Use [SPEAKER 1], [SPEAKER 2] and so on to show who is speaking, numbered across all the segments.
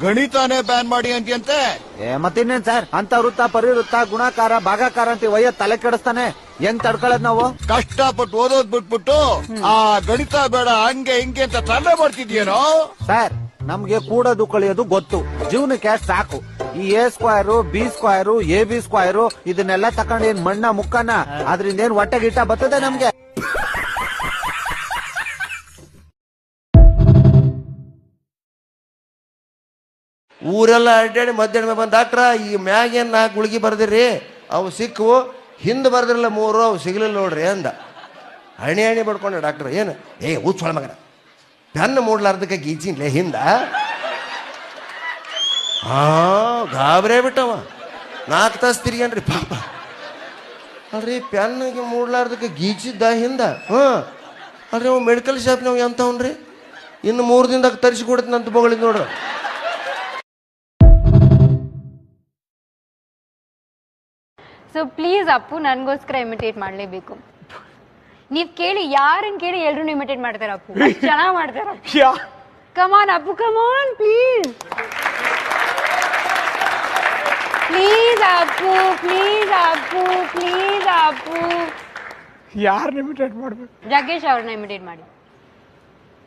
[SPEAKER 1] ಗಣಿತಾನೇ ban ಮಾಡಿ ಅಂತೆ.
[SPEAKER 2] ಮತ್ತಿನ್ನೇನ್ sir, ಅಂತ ವೃತ್ತ ಪರಿವೃತ್ತ ಗುಣಾಕಾರ ಭಾಗಾಕಾರ ಅಂತ ವಯ್ಯ ತಲೆ ಕೆಡಿಸ್ತಾನೆ. ಹೆಂಗ್ ತಡ್ಕೊಳ್ಳೋದ್ ನಾವು?
[SPEAKER 1] ಕಷ್ಟಪಟ್ಟು ಓದೋದ್ ಬಿಟ್ಬಿಟ್ಟು ಆ ಗಣಿತ ಬೇಡ ಹಂಗೆ ಹಿಂಗೆ ಅಂತ ತಲೆ ಮಾಡ್ತಿದ್ಯೇನೋ.
[SPEAKER 2] ಸರ್, ನಮ್ಗೆ ಕೂಡೋದು ಕಳಿಯೋದು ಗೊತ್ತು, ಜೀವನಕ್ಕೆ ಸಾಕು. ಈ A square, B square, A B square ಇದನ್ನೆಲ್ಲ ತಕೊಂಡ್ ಏನ್ ಮಣ್ಣ ಮುಕ್ಕನ, ಅದ್ರಿಂದ ಏನ್ ಹೊಟ್ಟೆ ಗಿಟ್ಟ ಬರ್ತದೆ ನಮ್ಗೆ?
[SPEAKER 3] ಊರೆಲ್ಲ ಅಡ್ಡಾಡಿ ಮಧ್ಯಾಹ್ನ ಬಂದ ಡಾಕ್ಟ್ರ ಈ ಮ್ಯಾಗೇನ್ 4 ಗುಳಿಗೆ ಬರ್ದಿರಿ, ಅವು ಸಿಕ್ಕವು, ಹಿಂದೆ ಬರ್ದಿರಲ್ಲ 3, ಅವು ಸಿಗ್ಲಿಲ್ಲ ನೋಡ್ರಿ ಅಂದ. ಹಣಿ ಬಡ್ಕೊಂಡೆ ಡಾಕ್ಟ್ರ್. ಏನು ಹುಚ್ಚೊಳ ಮಗನ ಬೆನ್ನು ಮೂಡ್ಲಾರ್ದಕ್ಕೆ ಗೀಚಿನ್ಲೆ ಹಿಂದ. ಗಾಬರೇ ಬಿಟ್ಟವ. 4 ತಾಸು ತಿರ್ಗೇನ್ರಿ ಪಾಪ. ಅಲ್ರಿ ಪೆನ್ನಿಗೆ ಮೂಡ್ಲಾರ್ದಕ್ಕೆ ಗೀಚಿದ್ದ ಹಿಂದ. ಅಲ್ರಿ ಅವ್ ಮೆಡಿಕಲ್ ಶಾಪ್ನವ್ ಎಂತವನ್ರಿ, ಇನ್ನು 3 ದಿನದಾಗ ತರಿಸಿ ಕೊಡ್ತೀನಂತ ಬಗಳಿದ್ ನೋಡ್ರಿ.
[SPEAKER 4] ಸೊ ಪ್ಲೀಸ್ ಅಪ್ಪು ನನಗೋಸ್ಕರ ಇಮಿಟೇಟ್ ಮಾಡಲೇಬೇಕು. ನೀವ್ ಕೇಳಿ, ಯಾರನ್ನ ಕೇಳಿ ಎಲ್ರು ಇಮಿಟೇಟ್ ಮಾಡ್ತಾರ ಅಪ್ಪು, ಚೆನ್ನಾಗಿ ಮಾಡ್ತಾರ. Come on Appu, come on please please Appu, please Appu, please Appu.
[SPEAKER 5] ಯಾರನ್ನ ಇಮಿಟೇಟ್ ಮಾಡ್ಬೇಕು?
[SPEAKER 4] ಜಗ್ಗೇಶ್ ಅವ್ರನ್ನ ಇಮಿಟೇಟ್ ಮಾಡಿ.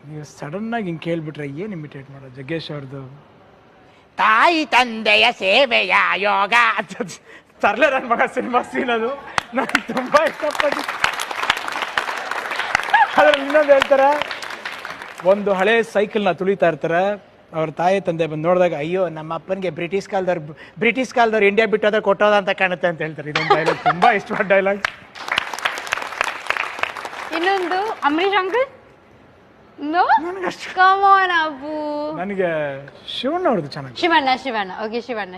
[SPEAKER 5] ನೀವು ಸಡನ್ ಆಗಿ ಹಿಂಗೆ ಕೇಳ್ಬಿಟ್ರೆ ಏನ್ ಇಮಿಟೇಟ್ ಮಾಡೋದು? ಜಗ್ಗೇಶ್ ಅವ್ರದ್ದು
[SPEAKER 6] ತಾಯಿ ತಂದೆಯ ಸೇವೆಯ ಯೋಗ.
[SPEAKER 5] ತರ್ಲೆ ನನ್ನ ಮಗ ಸಿನಿಮಾ ಸೀನ್ ಅದು ನನಗೆ ತುಂಬಾ ಇಷ್ಟಪಟ್ಟು. ಅದ್ರಲ್ಲಿ ಇನ್ನೊಂದು ಹೇಳ್ತಾರೆ, ಒಂದು ಹಳೆ ಸೈಕಲ್ನ ತುಳಿತಾ ಇರ್ತಾರೆ, ಅವ್ರ ತಾಯಿ ತಂದೆ ಬಂದು ನೋಡಿದಾಗ ಅಯ್ಯೋ ನಮ್ಮ ಅಪ್ಪನಿಗೆ ಬ್ರಿಟಿಷ್ ಕಾಲದವ್ರು ಇಂಡಿಯಾ ಬಿಟ್ಟೋದ್ರೆ ಕೊಟ್ಟೋದ ಅಂತ ಕಾಣುತ್ತೆ ಅಂತ ಹೇಳ್ತಾರೆ. ಇದೊಂದು ಡೈಲಾಗ್ ತುಂಬಾ ಇಷ್ಟವಾದ ಡೈಲಾಗ್.
[SPEAKER 4] ಇನ್ನೊಂದು Ambareesh uncle. No come on Appu.
[SPEAKER 5] ನನಗೆ ಶಿವಣ್ಣ ಅವ್ರದ್ದು ಚೆನ್ನಾಗಿ.
[SPEAKER 4] ಶಿವಣ್ಣ ಓಕೆ, ಶಿವಣ್ಣ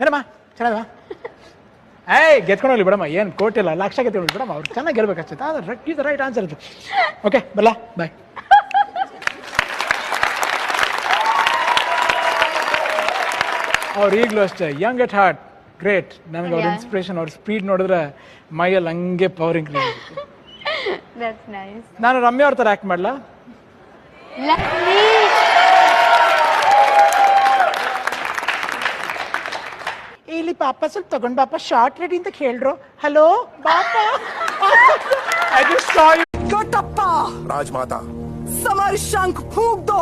[SPEAKER 5] ಏನಮ್ಮ ಚೆನ್ನಾಗ? ಏಯ್ ಗೆದ್ಕೊಂಡೋಗ್ಲಿ ಬಿಡಮ್ಮ, ಏನು ಕೋಟಿಲ್ಲ, ಲಕ್ಷ ಗೆದ್ಕೊಂಡು ಬಿಡಮ್ಮ, ಅವ್ರು ಚೆನ್ನಾಗಿ ಗೆಲ್ಬೇಕಷ್ಟೇ. ಇದು ರೈಟ್ ಆನ್ಸರ್ ಅದು. ಓಕೆ ಬಲ್ಲ ಬಾಯ್. ಅವ್ರು ಈಗಲೂ ಅಷ್ಟೇ ಯಂಗ್ ಎಟ್ ಹಾರ್ಟ್, ಗ್ರೇಟ್. ನನಗೆ ಅವ್ರ ಇನ್ಸ್ಪಿರೇಷನ್, ಅವ್ರ ಸ್ಪೀಡ್ ನೋಡಿದ್ರೆ ಮೈಯಲ್ಲಿ ಹಂಗೆ ಪವರಿಂಗ್. ನಾನು ರಮ್ಯಾ ಅವ್ರ ಥರ ಆ್ಯಕ್ಟ್ ಮಾಡಲಾ? ಇಲ್ಲಿ ಪಾಪ ಸ್ವಲ್ಪ ತಗೊಂಡ್ ಬಾಪ, ಶಾರ್ಟ್ ರೆಡಿ ಅಂತ ಕೇಳ್ರು. ಹಲೋ ಬಾಪ,
[SPEAKER 7] ಕಟ್ಟಪ್ಪ ರಾಜಮಾತಾ ಸಮರ್ ಶಂಖ ಫೂಕ್ ದೋ.